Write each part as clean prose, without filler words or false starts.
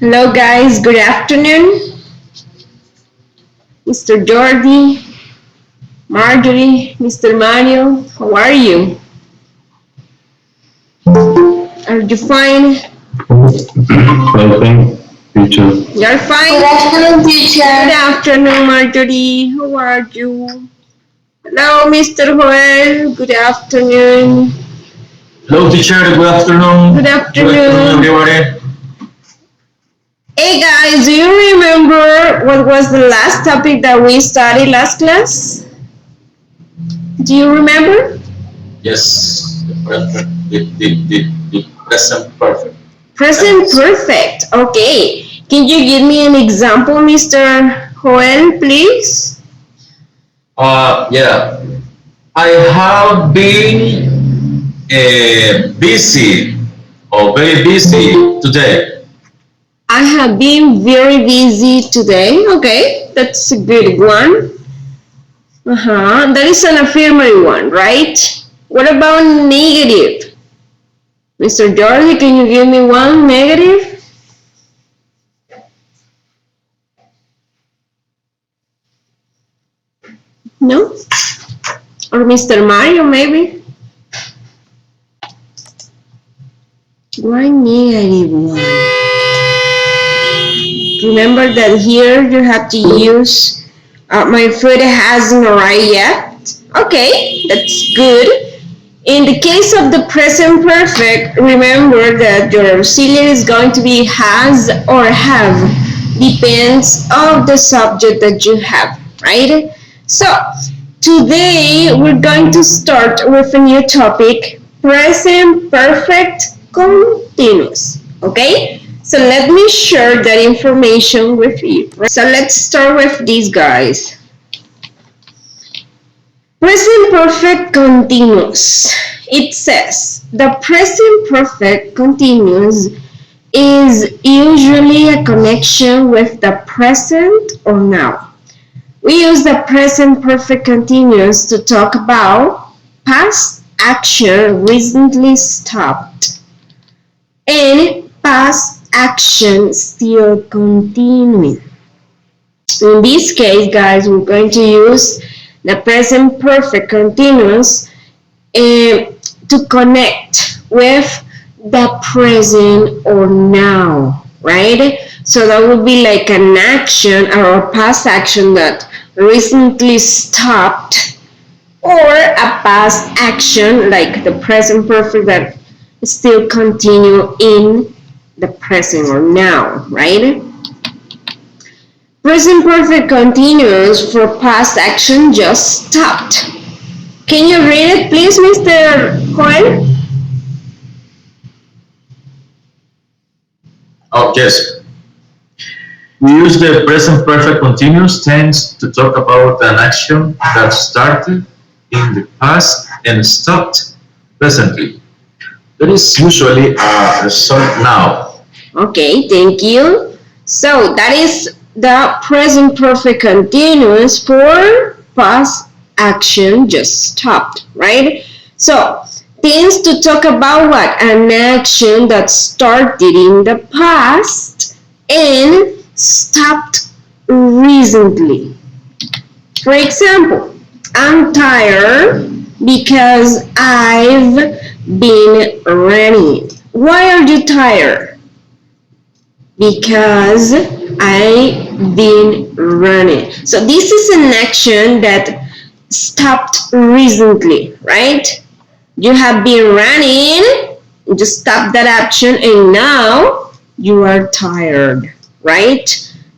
Hello guys, good afternoon. Mr. Jordi, Marjorie, Mr. Mario, how are you? Are you fine? Fine, teacher. You're fine? Good afternoon, teacher. Good afternoon, Marjorie. How are you? Hello, Mr. Joel. Good afternoon. Hello, teacher. Good afternoon. Good afternoon. Everybody. Hey guys, do you remember what was the last topic that we studied last class? Do you remember? Yes, the present perfect. Present perfect. Okay. Can you give me an example, Mr. Joel, please? Yeah. I have been busy or very busy today. I have been very busy today. Okay, that's a good one. That is an affirmative one, right? What about negative? Mr. Jordi, can you give me one negative? No? Or Mr. Mario, maybe? Why negative one? Remember that here you have to use my food hasn't arrived yet. Okay, that's good. In the case of the present perfect, remember that your auxiliary is going to be has or have. Depends on the subject that you have, right? So, today we're going to start with a new topic, present perfect continuous, okay? So let me share that information with you. So let's start with these guys. Present perfect continuous. It says the present perfect continuous is usually a connection with the present or now. We use the present perfect continuous to talk about past action recently stopped and past action still continuing. In this case, guys, we're going to use the present perfect continuous to connect with the present or now, right? So that would be like an action or a past action that recently stopped, or a past action like the present perfect that still continue in the present or now, right? Present perfect continuous for past action just stopped. Can you read it, please, Mr. Joel? Oh, yes. We use the present perfect continuous tense to talk about an action that started in the past and stopped presently. That is usually a result now. Okay, thank you. So that is the present perfect continuous for past action just stopped, right? So tends to talk about what? An action that started in the past and stopped recently. For example, I'm tired because I've been running. Why are you tired? Because I've been running. So this is an action that stopped recently, right? You have been running, you just stop that action, and now you are tired, right?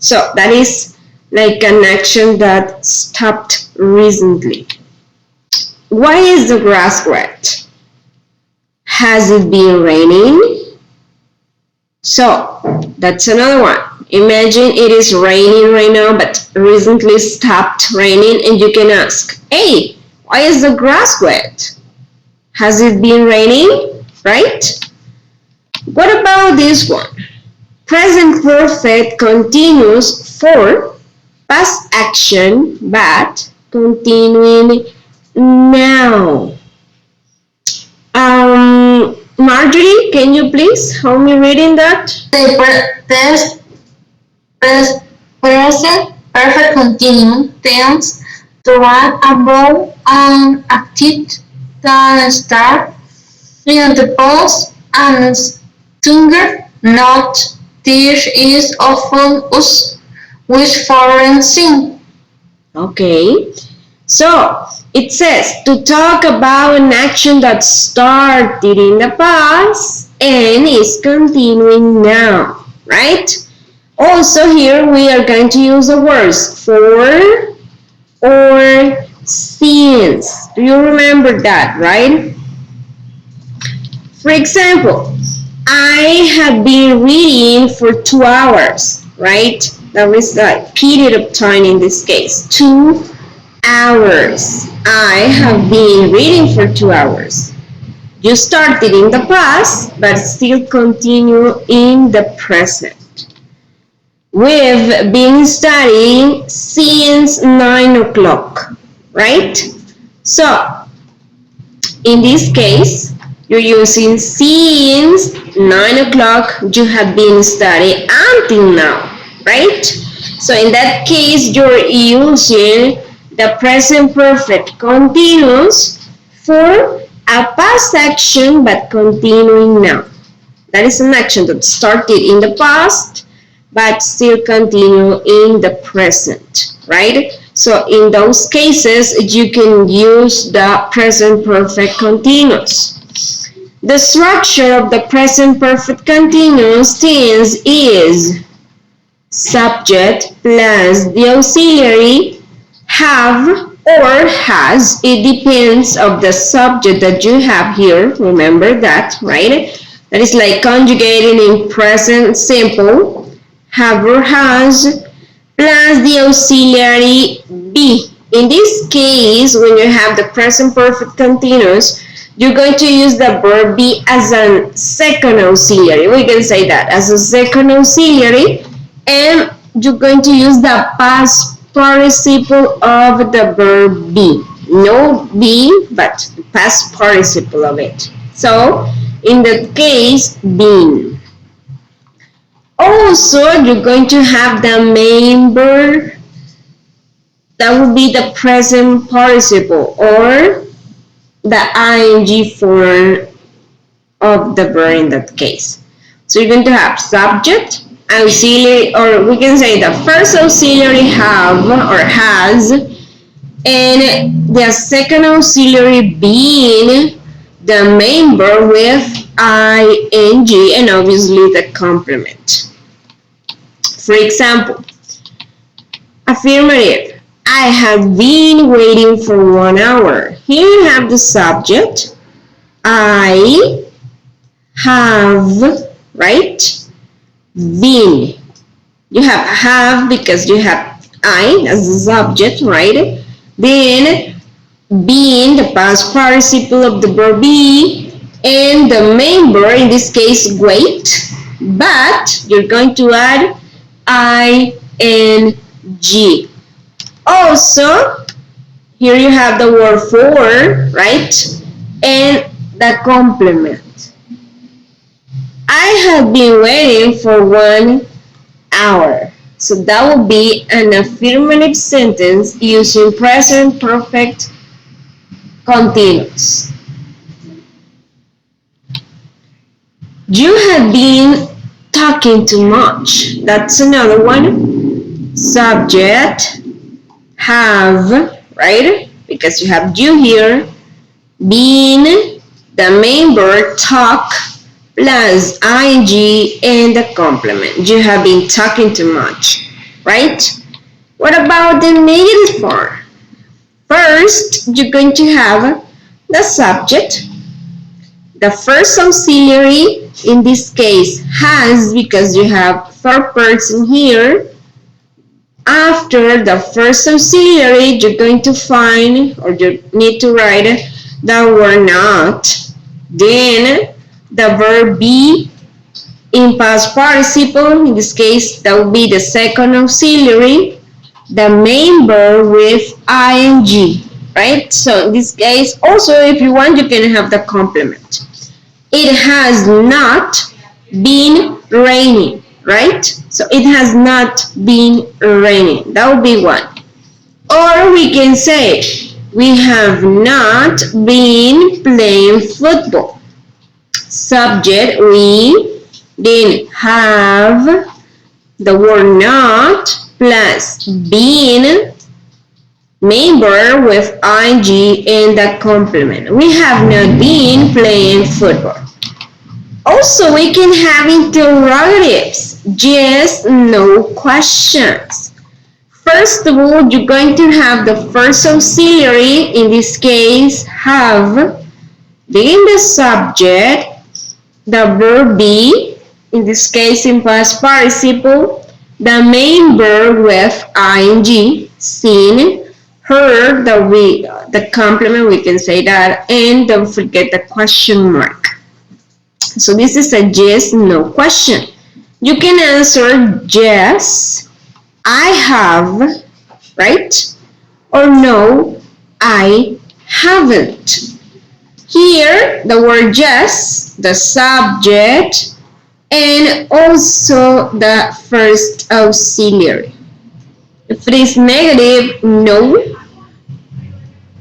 So that is like an action that stopped recently. Why is the grass wet? Has it been raining? So that's another one. Imagine it is raining right now, but recently stopped raining, and you can ask, hey, why is the grass wet? Has it been raining? Right? What about this one? Present perfect continuous for past action but continuing now. Marjorie, can you please help me reading that? The present perfect continuous tends to run above an active than start in the past and stinger not. This is often used with foreign thing. Okay. So it says to talk about an action that started in the past and is continuing now, right? Also here we are going to use the words for or since. Do you remember that, right? For example, I have been reading for 2 hours, right? That was the period of time in this case, 2 hours. I have been reading for 2 hours. You started in the past, but still continue in the present. We've been studying since 9 o'clock, right? So, in this case, you're using since 9 o'clock, you have been studying until now, right? So in that case, you're using the present perfect continuous for a past action but continuing now. That is an action that started in the past but still continue in the present, right? So in those cases, you can use the present perfect continuous. The structure of the present perfect continuous tense is subject plus the auxiliary have or has. It depends of the subject that you have here. Remember that, right? That is like conjugating in present simple, have or has, plus the auxiliary be. In this case, when you have the present perfect continuous, you're going to use the verb be as a second auxiliary. We can say that as a second auxiliary, and you're going to use the past participle of the verb be. No be, but the past participle of it. So, in that case, been. Also, you're going to have the main verb. That would be the present participle or the ing form of the verb in that case. So you're going to have subject, auxiliary, or we can say the first auxiliary have or has, and the second auxiliary being the main verb with ing and obviously the complement. For example, affirmative. I have been waiting for 1 hour. Here you have the subject. I have, right? Been. You have because you have I as the subject, right? Then being the past participle of the verb be and the main verb, in this case wait, but you're going to add ing. Also, here you have the word for, right? And the complement. I have been waiting for 1 hour. So that would be an affirmative sentence using present perfect continuous. You have been talking too much. That's another one. Subject, have, right? Because you have you here. Been, the main verb talk, plus ing and the complement. You have been talking too much, right? What about the negative form? First, you're going to have the subject, the first auxiliary, in this case has, because you have third person here. After the first auxiliary, you're going to find, or you need to write the word not. Then the verb be in past participle, in this case that will be the second auxiliary, the main verb with ing, right? So in this case, also if you want, you can have the complement. it has not been raining, right? So it has not been raining. That would be one. Or we can say, we have not been playing football. Subject, we didn't have the word not plus been, member with ing in the complement. We have not been playing football. Also, we can have interrogatives, yes, no questions. First of all, you're going to have the first auxiliary, in this case, have, then the subject, the verb be, in this case in past participle, the main verb with ing, seen, heard, the complement, we can say that, and don't forget the question mark. So this is a yes, no question. You can answer yes, I have, right? Or no, I haven't. Here, the word yes, the subject, and also the first auxiliary. If it is negative, no,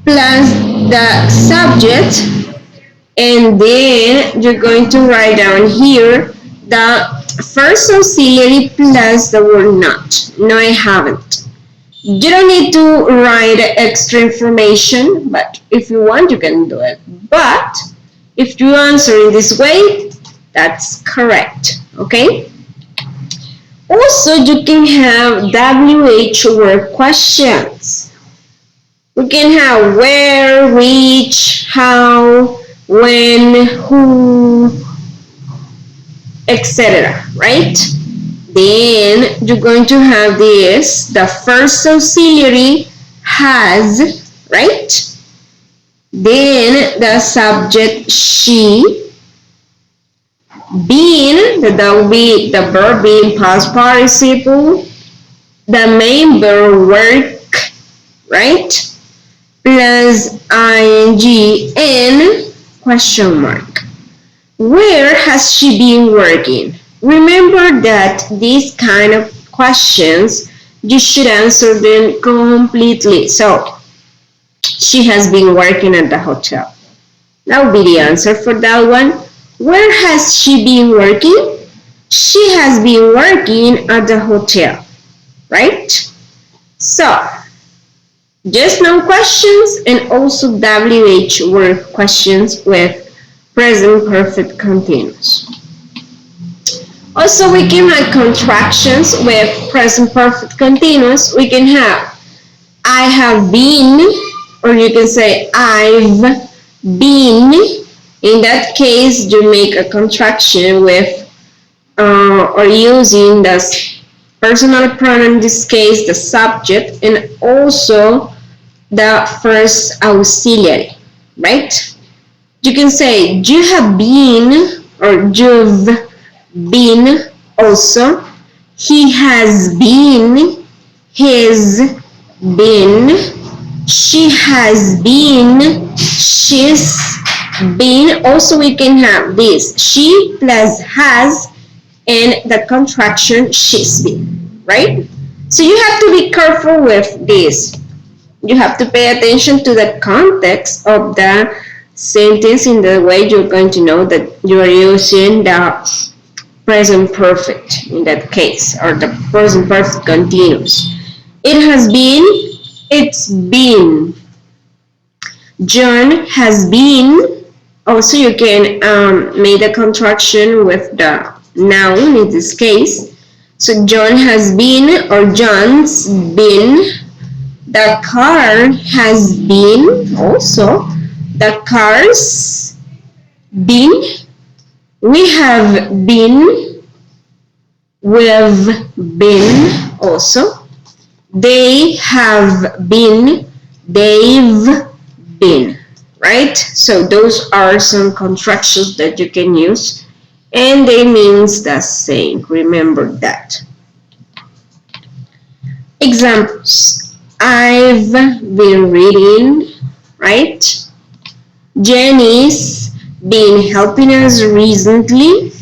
plus the subject, and then you're going to write down here the first auxiliary plus the word not. No, I haven't. You don't need to write extra information, but if you want, you can do it. But if you answer in this way, that's correct, okay? Also, you can have WH word questions. We can have where, which, how, when, who, etc., right? Then you're going to have this, the first auxiliary has, right? Then the subject she, been, that will be the verb being past participle, the main verb work, right? Plus ing and question mark. Where has she been working? Remember that these kind of questions, you should answer them completely. So, she has been working at the hotel. That would be the answer for that one. Where has she been working? She has been working at the hotel, right? So, just no questions and also WH word questions with present perfect continuous. Also, we can have contractions with present perfect continuous. We can have I have been, or you can say I've been. In that case, you make a contraction with or using the personal pronoun, in this case the subject, and also the first auxiliary, right? You can say you have been, or you've been also. He has been, he's been, she has been, she's been. Also, we can have this she plus has and the contraction she's been, right? So you have to be careful with this. You have to pay attention to the context of the sentence in the way you're going to know that you are using the present perfect in that case, or the present perfect continuous. It has been, it's been. John has been. Also, you can make a contraction with the noun in this case. So John has been, or John's been. The car has been. Also, the car's been. We have been. We've been. Also, they have been. They've been. Right? So those are some contractions that you can use, and they means the same. Remember that. Examples. I've been reading, right? Jenny's been helping us recently.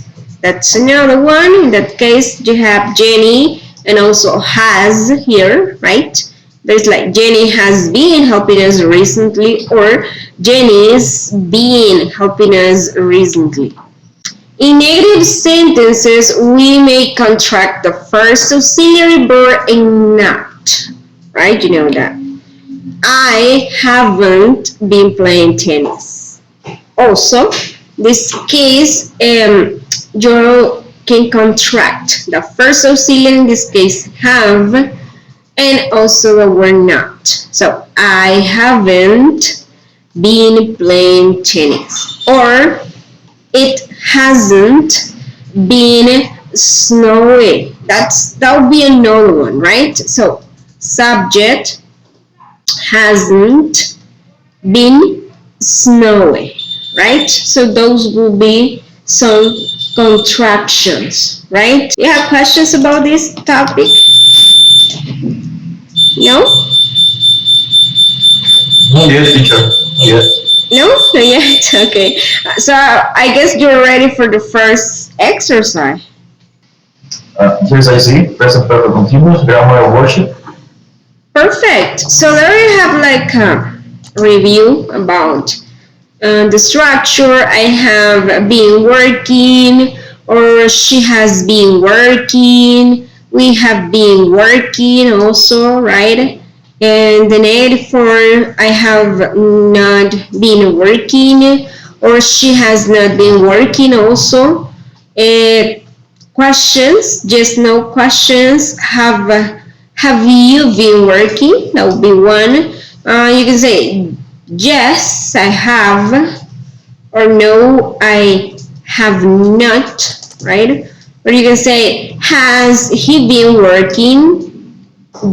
That's another one. In that case, you have Jenny and also has here, right? There's like Jenny has been helping us recently, or Jenny's been helping us recently. In negative sentences, we may contract the first auxiliary verb and not, right? You know that. I haven't been playing tennis. Also, this case, you can contract the first auxiliary, in this case, have, and also the word not. So, I haven't been playing tennis. Or, it hasn't been snowy. That would be another one, right? So, subject hasn't been snowy, right? So those will be some contractions, right? You have questions about this topic? No? Not yet, teacher. Not yet. No? Not yet? Okay. So I guess you're ready for the first exercise. Yes, I see. Present perfect continuous, grammar and worship. Perfect. So there you have like a review about the structure. I have been working, or she has been working. We have been working also, right? And the negative form, I have not been working, or she has not been working also. Questions, just no questions. Have you been working? That would be one. You can say yes, I have, or no, I have not, right? Or you can say, has he been working?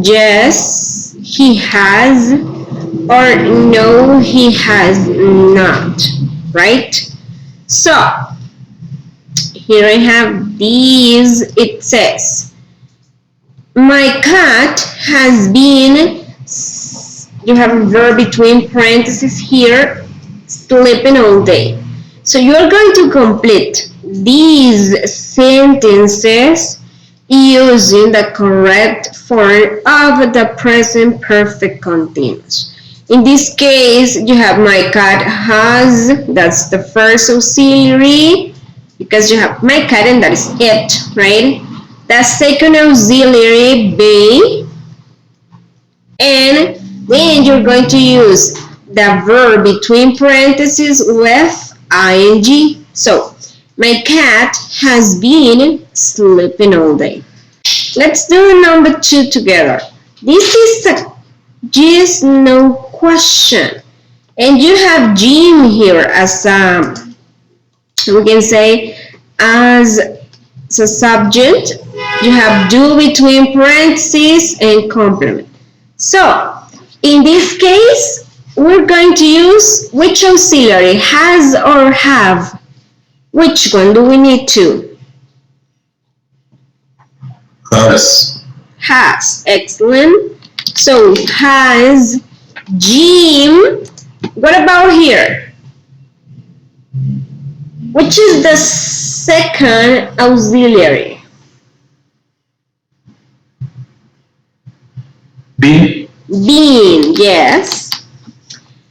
Yes, he has, or no, he has not, right? So, here I have these. It says, my cat has been, you have a verb between parentheses here, sleeping all day. So you're going to complete these sentences using the correct form of the present perfect continuous. In this case, you have my cat has, that's the first auxiliary, because you have my cat and that is it, right? The second auxiliary be, and then you're going to use the verb between parentheses with ing. So, my cat has been sleeping all day. Let's do number 2 together. This is a yes, no question. And you have Jim here as we can say as a subject. You have do between parentheses and complement. So, in this case, we're going to use which auxiliary, has or have? Which one do we need to? Has. Has, excellent. So, has Jim. What about here? Which is the second auxiliary? Been. Been, yes.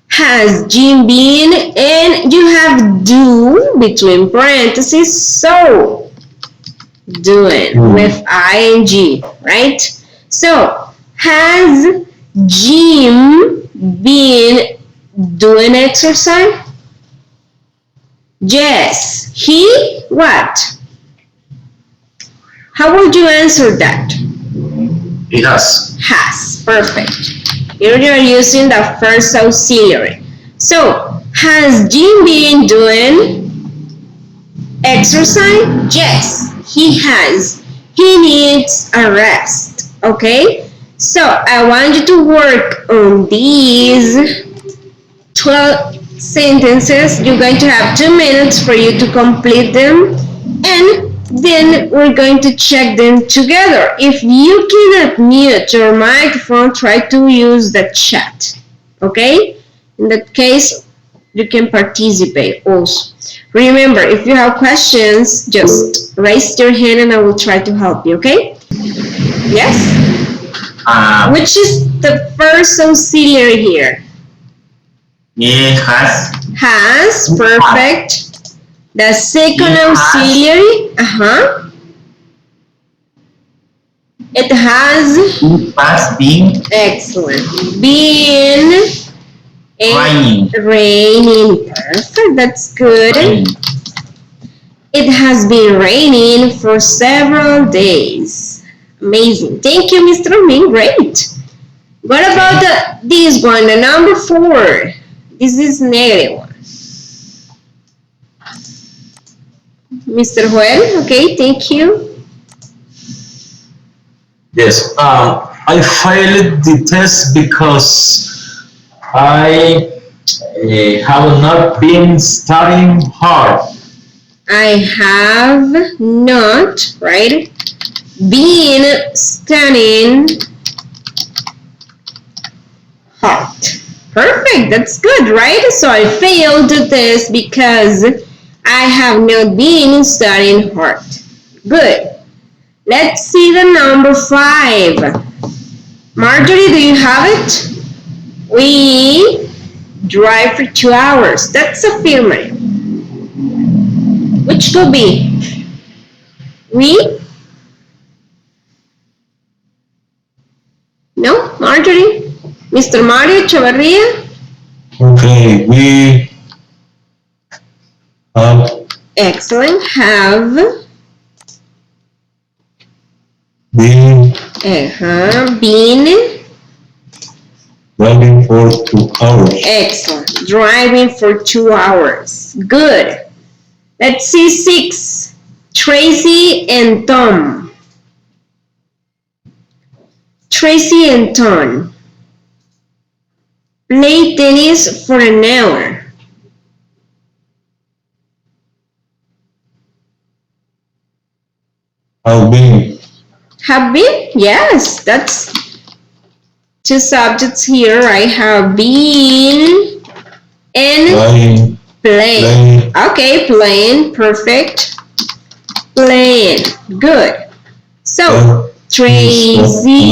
Has Jim been, and you have do between parentheses, so doing with ing, right? So, has Jim been doing exercise? Yes. He what? How would you answer that? He has. Has. Perfect. Here you are using the first auxiliary. So, has Jim been doing exercise? Yes, he has. He needs a rest. Okay? So, I want you to work on these 12 sentences. You're going to have 2 minutes for you to complete them, and then we're going to check them together. If you cannot mute your microphone, try to use the chat. Okay? In that case, You can participate also. Remember, if you have questions, just raise your hand and I will try to help you, okay? Yes? Which is the first auxiliary here? Has. Has, perfect. The second auxiliary, It has. It has been. Excellent. Been. Raining. Raining. Perfect. That's good. Raining. It has been raining for several days. Amazing. Thank you, Mr. Min. Great. What about this one, the number 4? This is negative one. Mr. Joel, okay, thank you. Yes, I failed the test because I have not been studying hard. I have not, right, been studying hard. Perfect, that's good, right? So I failed the test because I have not been studying hard. Good. Let's see the number 5. Marjorie, do you have it? We drive for 2 hours. That's affirmative. Which could be? We? No? Marjorie? Mr. Mario Chavarria? Okay, we have Excellent. Have. been Been. driving for 2 hours. Excellent. Driving for 2 hours. Good. Let's see 6. Tracy and Tom. Tracy and Tom play tennis for an hour. Have been. Have been? Yes, that's 2 subjects here. I have been and playing. Okay, playing. Perfect. Playing. Good. So, Tracy.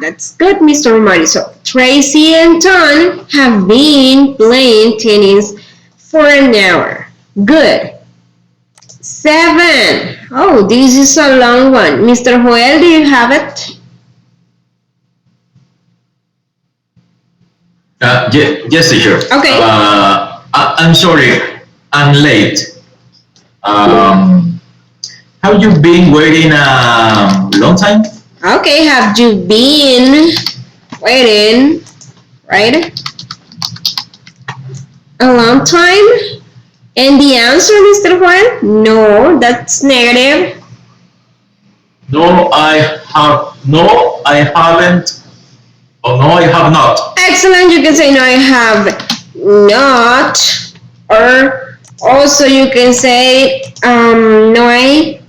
That's good, Mr. Romani. So, Tracy and Tom have been playing tennis for an hour. Good. 7. Oh, this is a long one. Mr. Joel, do you have it? Yes, teacher. Okay. I'm sorry, I'm late. Have you been waiting a long time? Okay, have you been waiting, right? A long time? And the answer, Mr. Juan? No, that's negative. No, I haven't. Oh, no, I have not. Excellent, you can say no, I have not. Or also you can say no, I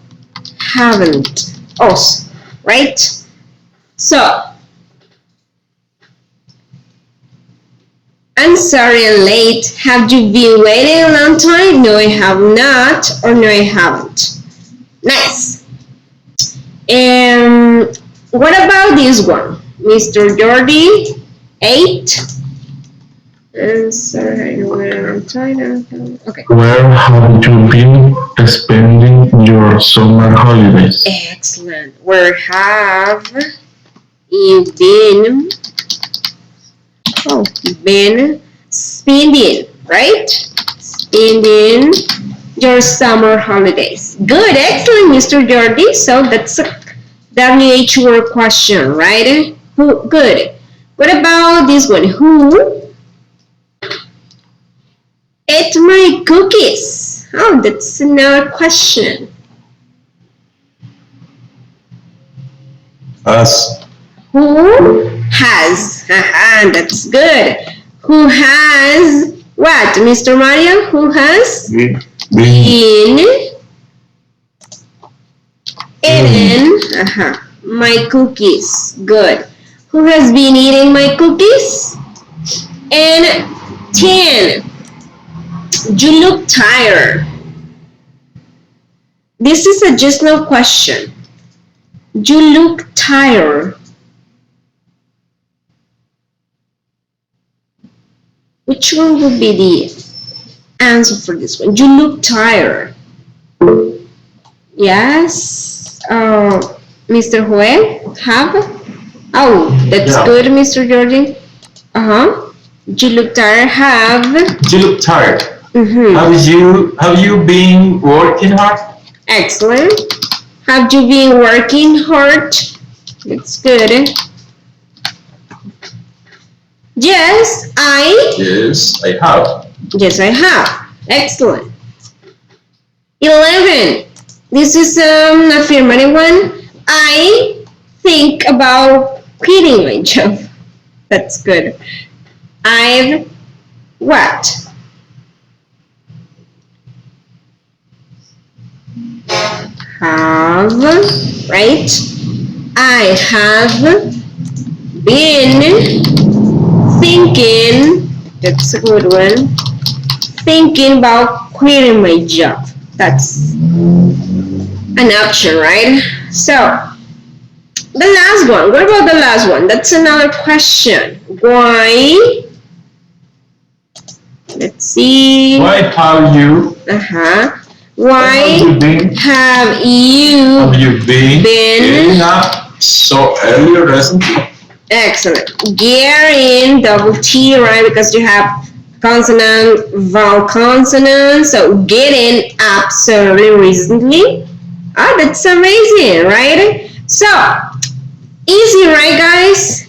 haven't. Also, right? So, I'm sorry I'm late. Have you been waiting a long time? No, I have not. Or no, I haven't. Nice. And what about this one? Mr. Jordi, 8. Sorry, I'm trying to... Okay. Where have you been spending your summer holidays? Excellent. Where have you been? Oh, been spending, right? Spending your summer holidays. Good, excellent, Mr. Jordi. So that's a WH word question, right? Who? Good. What about this one? Who ate my cookies? Oh, that's another question. Us. Who has? That's good. Who has what, Mr. Mario? Who has been eating my cookies? Good. Who has been eating my cookies? And 10. You look tired. This is a just no question. You look tired. Which one would be the answer for this one? You look tired. Yes. Mr. Joel, have? Oh, that's Yeah. good, Mr. Jordan. Uh-huh. You look tired, have. You look tired. Mm-hmm. Have you been working hard? Excellent. Have you been working hard? That's good. Yes, Yes, I have. Yes, I have. Excellent. 11. This is an affirmative one. I think about quitting my job. That's good. I've what? Have, right? I have been thinking, that's a good one, thinking about quitting my job. That's an option, right? So, the last one. What about the last one? That's another question. Why? Let's see. Why have you? Why have you been getting up so early recently? Excellent. Getting double T, right? Because you have consonant, vowel, consonant. So getting up so early recently. Oh, that's amazing, right? So easy, right, guys?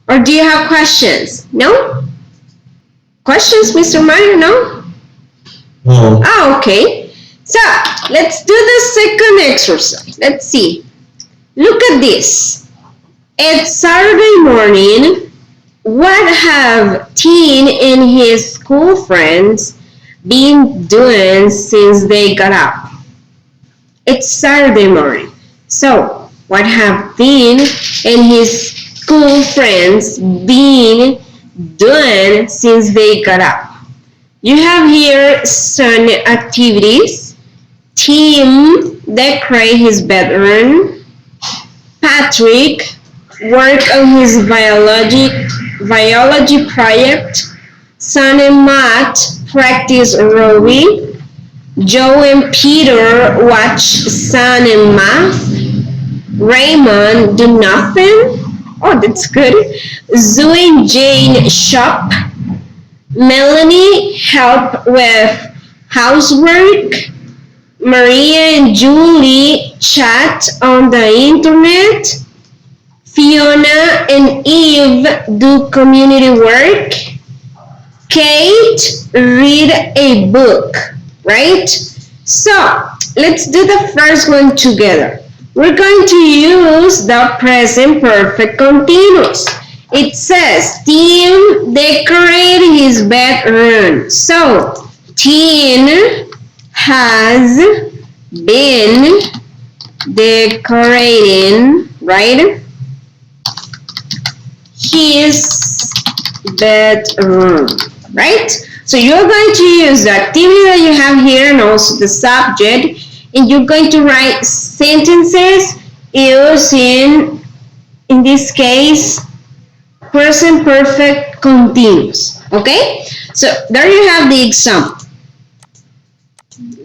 Or do you have questions? No? Questions, Mr. Mario? No? No. Oh, okay. So let's do the second exercise. Let's see. Look at this. It's Saturday morning. What have Teen and his school friends been doing since they got up? It's Saturday morning. So, what have Teen and his school friends been doing since they got up? You have here some activities. Tim decorate his bedroom. Patrick work on his biology project. Son and Matt practice rowing. Joe and Peter watch Son and Math. Raymond do nothing. Oh, that's good. Zoe and Jane shop. Melanie help with housework. Maria and Julie chat on the internet. Fiona and Eve do community work. Kate read a book, right? So let's do the first one together. We're going to use the present perfect continuous. It says, Tim decorated his bedroom. So, Tim has been decorating, right, his bedroom, right? So you're going to use the activity that you have here and also the subject, and you're going to write sentences using, in this case, present perfect continuous. Okay? So there you have the example.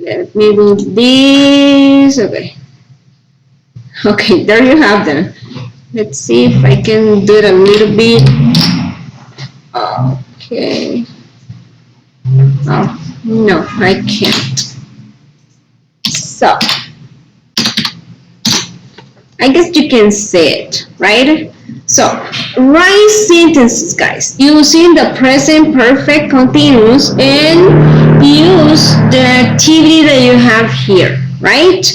Let me do this. Okay, there you have them. Let's see if I can do it a little bit. Okay. Oh, no, I can't. So, I guess you can say it, right? So, write sentences, guys, using the present perfect continuous and use the activity that you have here, right?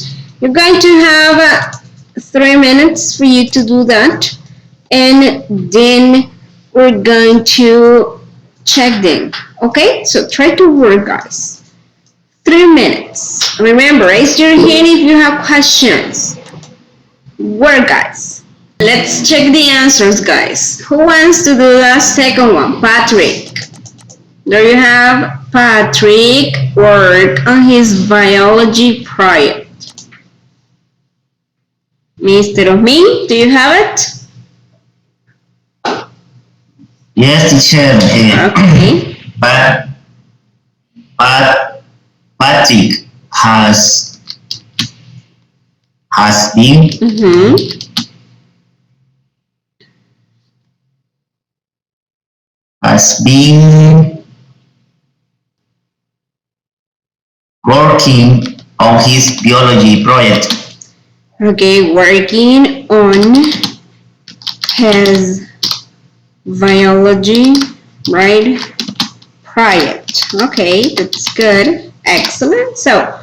You're going to have 3 minutes for you to do that, and then we're going to check them, okay? So try to work, guys. 3 minutes. Remember, raise your hand if you have questions. Work, guys. Let's check the answers, guys. Who wants to do the second one? Patrick. There you have Patrick work on his biology project. Mr. Osmin, do you have it? Yes, teacher. Okay. But Patrick has been Mm-hmm. working on his biology project. Okay, working on his biology, right? Project. Okay, that's good. Excellent. So,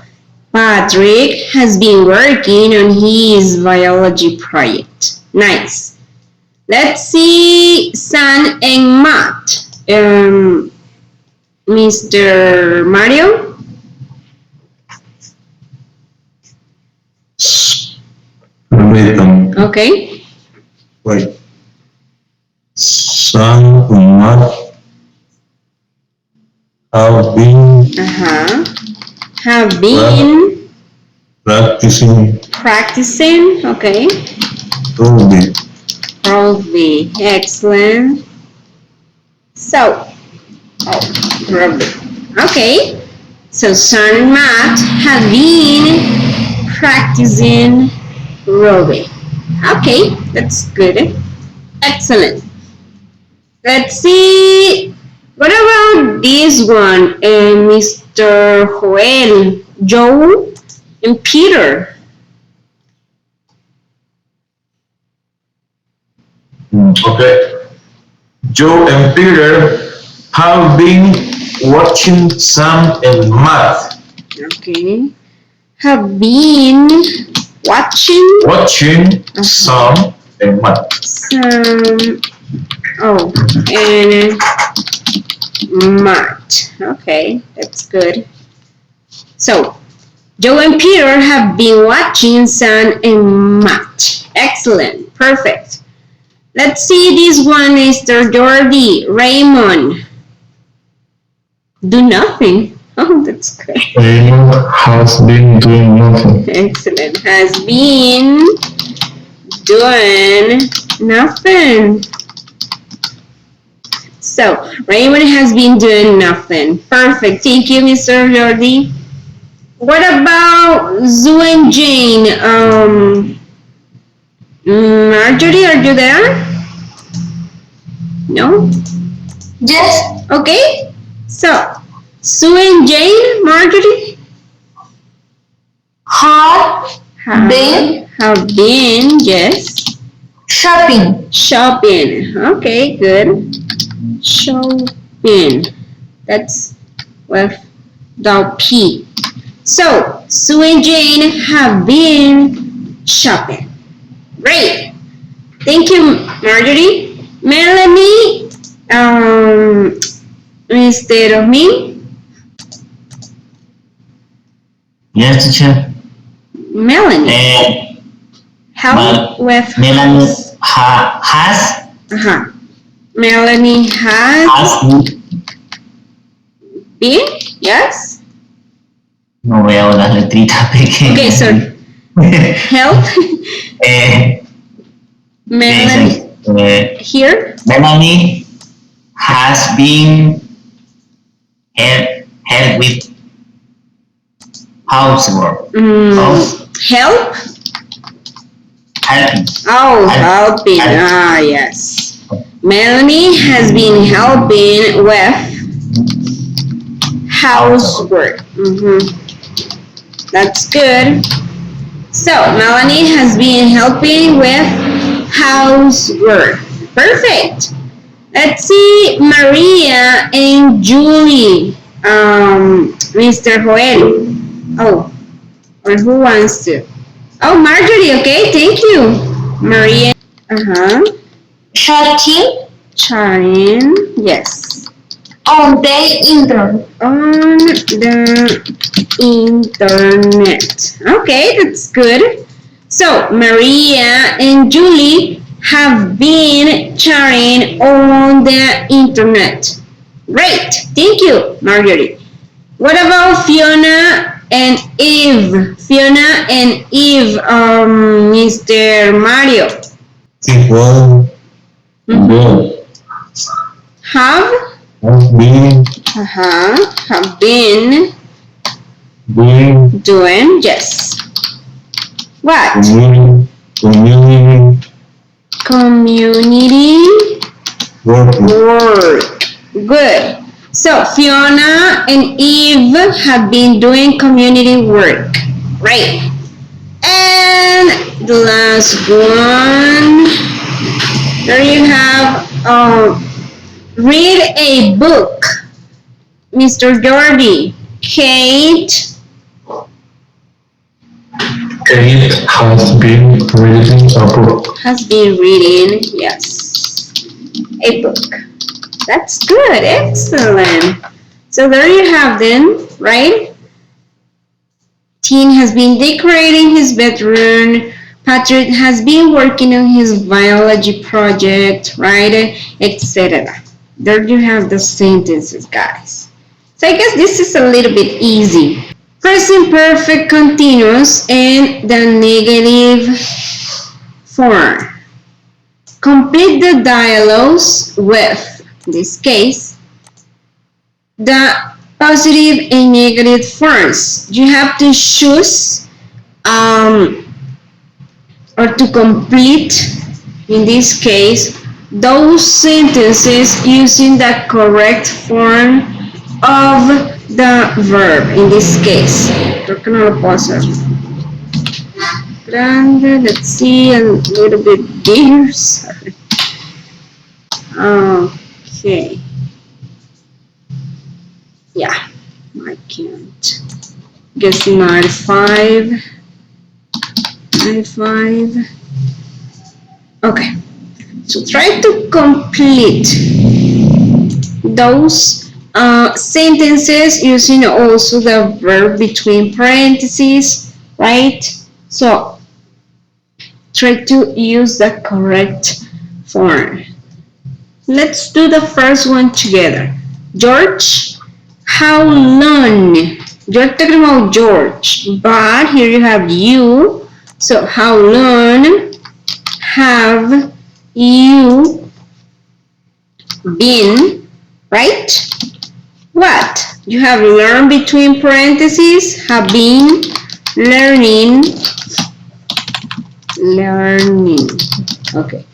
Patrick has been working on his biology project. Nice. Let's see San and Matt. Mr. Mario? Verbatim. Okay. Wait. Some Matt have been Have been practicing okay. rugby. Rugby. Excellent. So, rugby. Okay. So, Son and Matt have been practicing rugby. Okay, that's good. Excellent. Let's see. What about this one? Mr. Joel, Joe, and Peter. Okay. Joe and Peter have been watching Sam and Matt. Okay. Have been watching Sam and Matt. some. Oh, and Matt. Okay, that's good. So, Joe and Peter have been watching Sam and Matt. Excellent. Perfect. Let's see this one, Mr. Jordi. Raymond. Do nothing. Oh, that's great. Raymond has been doing nothing. Excellent. Has been doing nothing. So, Raymond has been doing nothing. Perfect. Thank you, Mr. Jordi. What about Zoo and Jane? Marjorie, are you there? No? Yes, Okay. So, Sue and Jane, Marjorie? have been Have been, yes. shopping. Shopping. Okay, good. Shopping. That's without P. So, Sue and Jane have been shopping. Great. Thank you, Marjorie. Melanie, instead of me, Yes, teacher. Melanie. Help with Melanie house. has Melanie has been, yes? no veo las letritas pequeñas. Okay, so help. Melanie, here. Melanie has been help with housework. Help? Helping. Oh, helping. Help. Yes. Melanie has been helping with housework. That's good. So, Melanie has been helping with housework. Perfect. Let's see Maria and Julie. Mr. Joel. Oh, or who wants to? Oh, Marjorie, okay, thank you. Maria. Chatting Chatting, yes. on the internet. On the internet. Okay, that's good. So, Maria and Julie have been chatting on the internet. Great. Thank you, Marjorie. What about Fiona and Eve? Fiona and Eve, Mr. Mario. Well, well, Have been have been doing doing, yes. What? community Community work. work. Good. So Fiona and Eve have been doing community work. Right. And the last one. There you have read a book. Mr. Jordi. Kate Kate has been reading a book. has been reading, yes, a book. That's good. Excellent. So there you have them, right? Tim has been decorating his bedroom. Patrick has been working on his biology project, right? Etc. There you have the sentences, guys. So I guess this is a little bit easy. Present perfect continuous and the negative form. Complete the dialogues with, in this case, the positive and negative forms. You have to choose or to complete, in this case, those sentences using the correct form of the verb, in this case. Creo que no lo puedo hacer. Grande, let's see, a little bit bigger, sorry. Okay. Yeah, I can't. Guess 95. 95. Okay. So try to complete those sentences using also the verb between parentheses, right? So try to use the correct form. Let's do the first one together. George, how long? You're talking about George, but here you have you. So how long have you been, right? What? You have learned between parentheses, have been learning. Okay.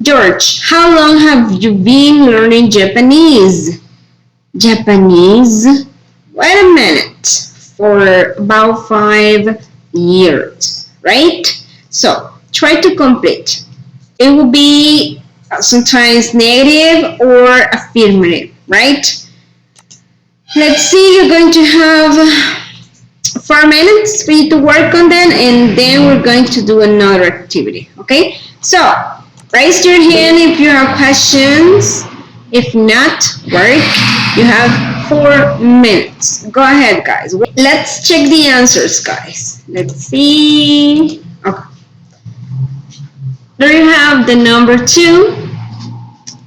George, how long have you been learning Japanese? Japanese, wait a minute, for about 5 years, right? So try to complete. It will be sometimes negative or affirmative, right? Let's see, you're going to have 4 minutes for you to work on them, and then we're going to do another activity, okay? So raise your hand if you have questions. If not, work. You have 4 minutes. Go ahead, guys. Let's check the answers, guys. Let's see. Okay. There you have the number 2.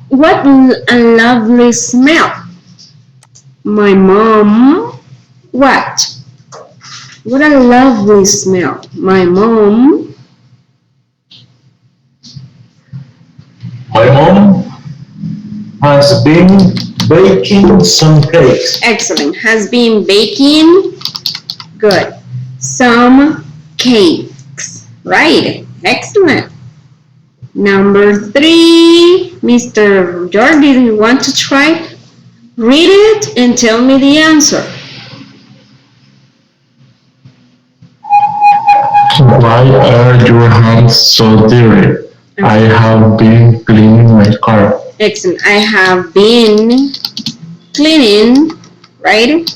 What a lovely smell. My mom. What? What a lovely smell. My mom. My mom has been baking some cakes. Excellent. Has been baking. Good. Some cakes. Right. Excellent. Number 3. Mr. Jordi, do you want to try? Read it and tell me the answer. Why are your hands so dirty? I have been cleaning my car. Excellent. I have been cleaning, right,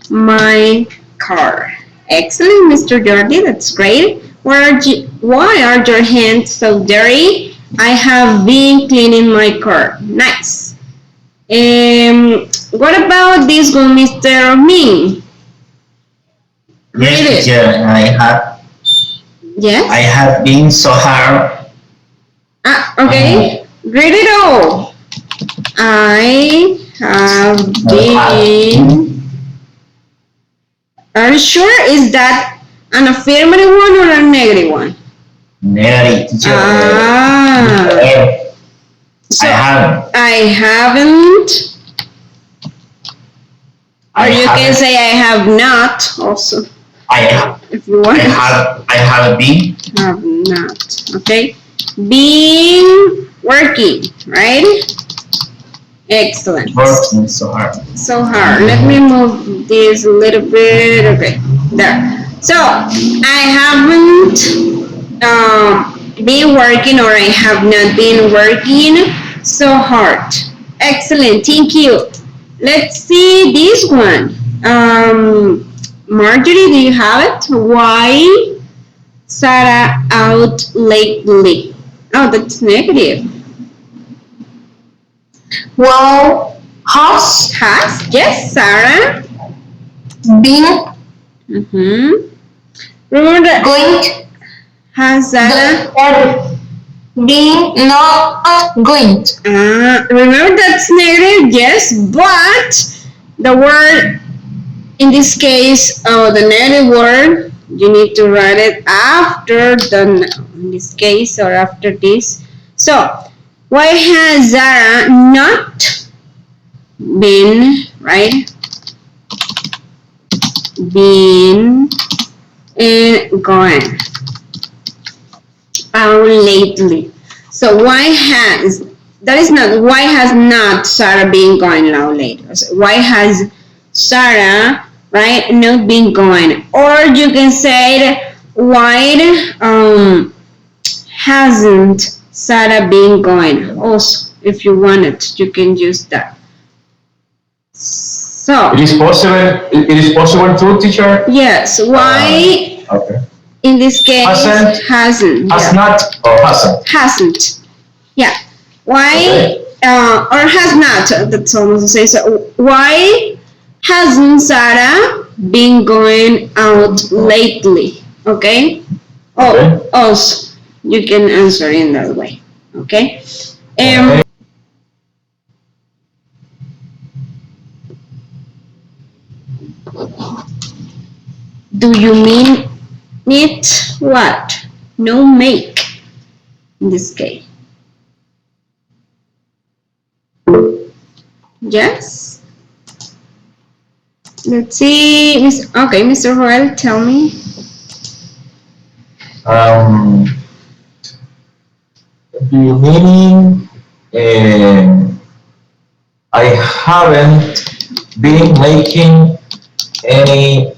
my car. Excellent, Mr. Jordi. That's great. Why are your hands so dirty? I have been cleaning my car. Nice. What about this one, Mr. Ming? Yes, Read it. teacher, Yes? I have been so hard. Okay. Read it all. I have been. Are you sure? Is that an affirmative one or a negative one? Negative, teacher. Ah. So I haven't. Or you can say I have not also. If you want. I have been. Have not. Okay. Been working, right? Excellent. Working so hard. So hard. Let me move this a little bit. Okay, there. So I haven't been working, or I have not been working so hard. Excellent. Thank you. Let's see this one. Marjorie, do you have it? Why Sarah out lately? Oh, that's negative. Well, has Has? Yes, Sarah. been Remember that going has Sarah. been not going. Remember that's negative, yes, but the word in this case, the negative word, you need to write it after the noun, in this case, or after this. So, why has Zara not been, right? Been and gone out lately. So why has, that is not, why has not Sarah been going out lately? So why has Sarah, right, not been going? Or you can say, why hasn't Sarah been going? Also, if you want it, you can use that. So, It is possible. It is possible too, teacher. yes, why Okay. in this case Hasn't. hasn't, Has yeah. not or hasn't. Hasn't, yeah. Why Okay. or has not, that's almost the same. So why hasn't Sarah been going out lately? Okay. Oh, Okay. also you can answer in that way. Okay. Okay. Do you mean it what? No make in this case. Yes. Let's see. Okay, Mr. Joel, tell me. Do you mean I haven't been making any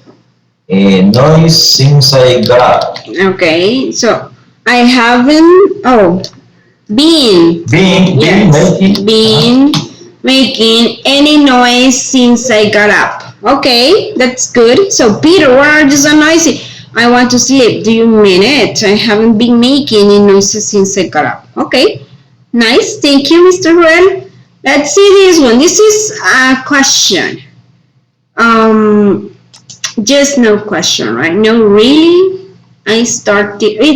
noise since I got up? Okay, so I haven't. Oh, been. Been Yes, making. been making any noise since I got up. Okay, that's good. So Peter, why are you so noisy? I want to sleep. Do you mean it? I haven't been making any noises since I got up. Okay, nice. Thank you, Mr. Joel. Let's see this one. This is a question. Just no question, right? No, really? It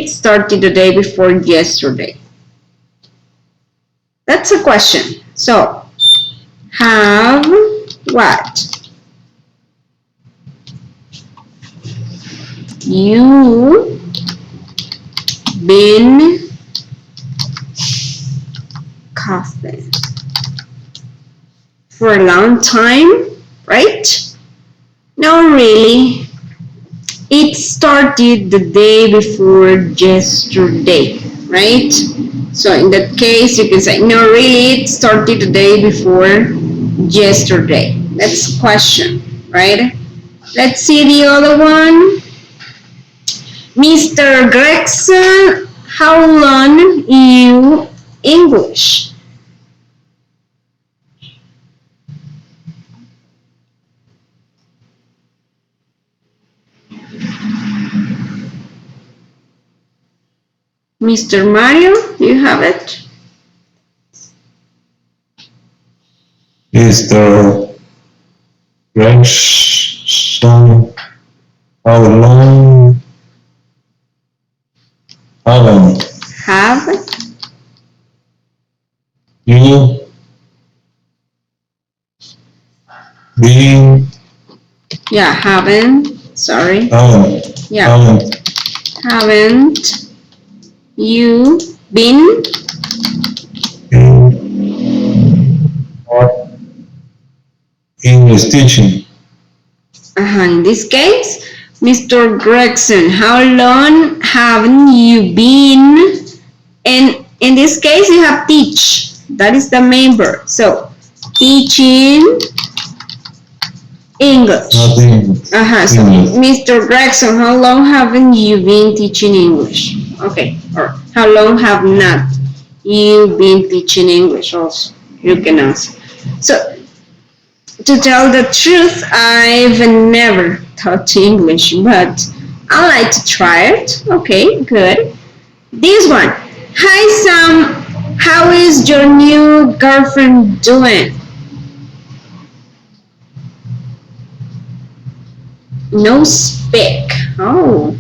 started the day before yesterday. That's a question. So, have what? You been coughing for a long time, right? No, really. It started the day before yesterday, right? So in that case, you can say, no, really, it started the day before yesterday. That's question, right? Let's see the other one. Mr. Gregson, how long you English? Mr. Mario, do you have it? Mr. Gregson, how long haven't Have you Being, Yeah, haven't. Sorry. Yeah, haven't you been? English teaching. In this case, Mr. Gregson, how long haven't you been? And in this case, you have teach. That is the main verb. So, teaching English. Not English. So, English. Mr. Gregson, how long haven't you been teaching English? Okay, or how long have not you been teaching English also? You can answer. So, to tell the truth, I've never taught English, but I like to try it. Okay, good. This one. Hi, Sam. How is your new girlfriend doing? No speak. Oh.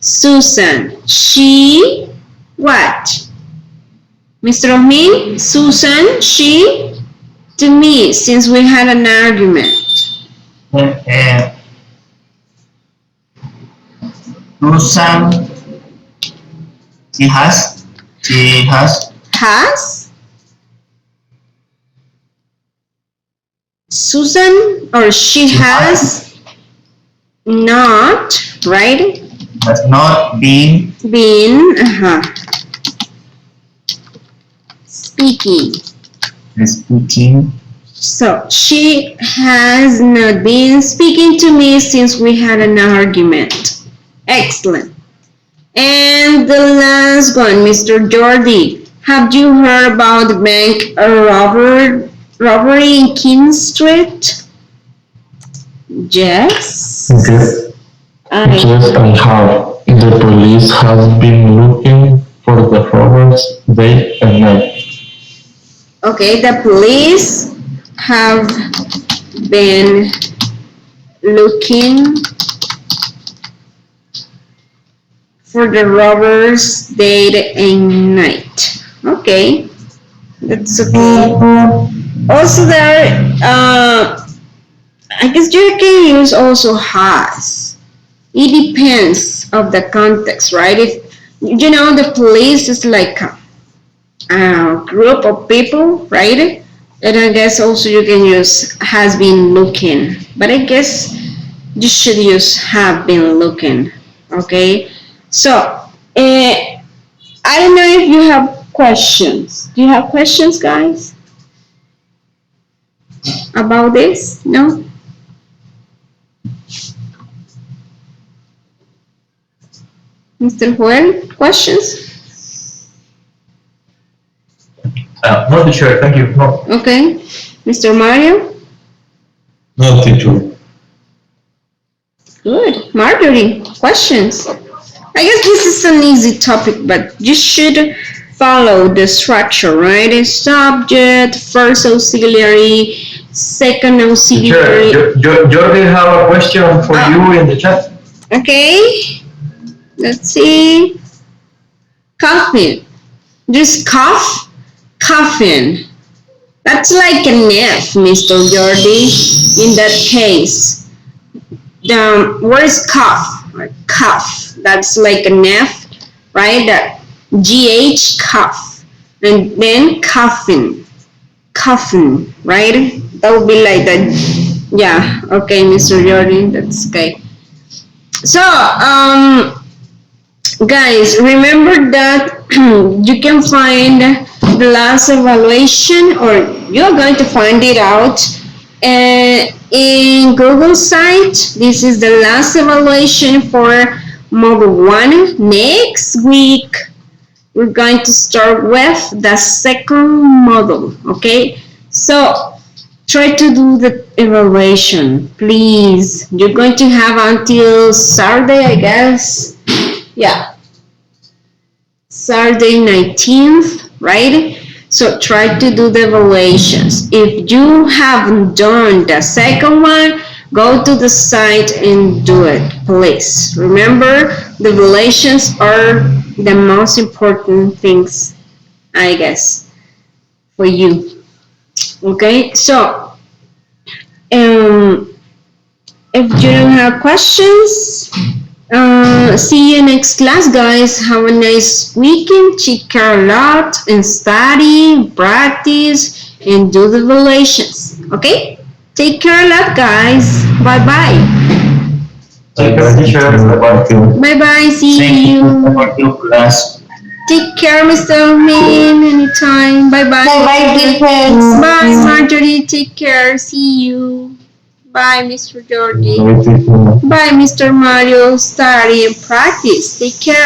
Susan. She what? Mr. Omin, Susan, she to me since we had an argument. Susan, she has Has Susan or she has not, right? not been Been speaking. speaking. So she has not been speaking to me since we had an argument. Excellent. And the last one, Mr. Jordi. Have you heard about the bank robbery in King Street? Yes. Yes, yes, I have. The police has been looking for the robbers day and night. Okay, the police have been looking for the robbers day and night. Okay, that's okay. Also there, I guess you can use also has. It depends of the context, right? If you know the police is like a group of people, right? And I guess also you can use has been looking, but I guess you should use have been looking. Okay, so I don't know if you have questions. Do you have questions, guys, about this? No? Mr. Joel, questions? No, teacher, thank you. No. Okay. Mr. Mario? No, teacher. Good. Marjorie, questions? I guess this is an easy topic, but you should follow the structure, right? A subject, first auxiliary, second auxiliary. Teacher, Jordi have a question for you in the chat. Okay. Let's see. Coughing. Just cough. Coughing. That's like an F, Mr. Jordi, in that case. The word is cough, or cough. That's like an F, right? The GH, cough. And then coughing. Coughing, right? That would be like that. Yeah, okay, Mr. Jordi, that's okay. So, guys, remember that you can find the last evaluation, or you're going to find it out in Google site. This is the last evaluation for Model 1. Next week, we're going to start with the second model, okay? So, try to do the evaluation, please. You're going to have until Saturday, I guess. Yeah. Saturday 19th, right? So try to do the evaluations. If you haven't done the second one, go to the site and do it, please. Remember, the evaluations are the most important things, I guess, for you. Okay, so If you don't have questions, see you next class, guys. Have a nice weekend. Take care a lot and study, practice, and do the relations. Okay? Take care a lot, guys. Bye bye. Take care, teacher. Bye bye. See Thank you you. for your class. Take care, Mr. Min. Anytime. Bye bye. Bye-bye, teachers. Bye, Marjorie. Take care. See you. Bye, Mr. Georgie. Bye, Mr. Mario. Study and practice. Take care.